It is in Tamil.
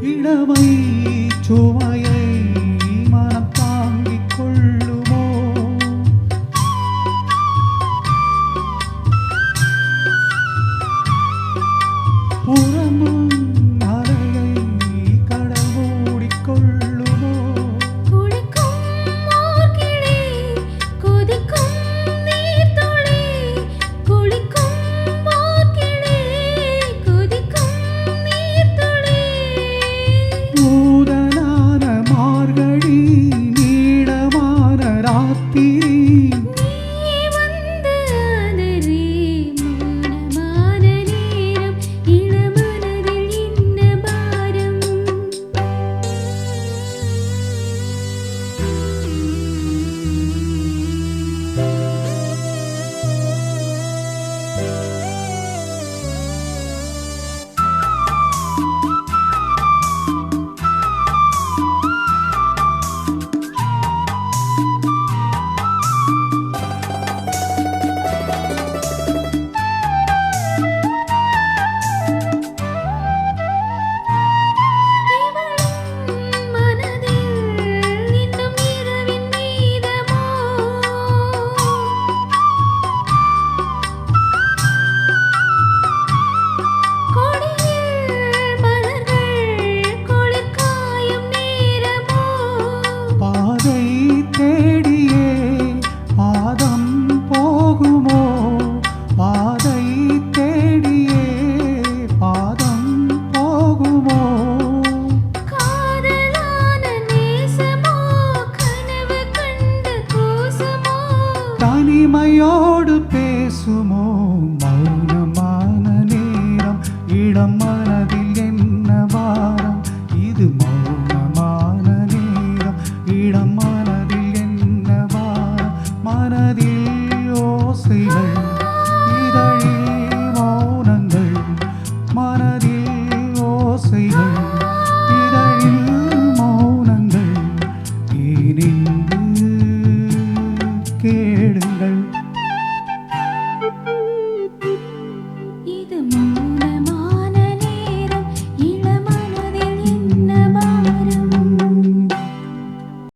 இளமை சுமையை மனம் தாங்கிக் கொள்ளுமோ? புறமும் அலையை கடல் மூடிக்கொள்ளுமோ? ஊதலான மார்கழி நீளமான ராத்திரி தேடியே பாதம் போகுமோ? பாதை தேடியே பாதம் போகுமோ? காதலான நேசமோ கனவு கண்டு கூசுமோ? தனிமையோடு பேசுமோ? மௌனமான நேரம் இடம் மனதில்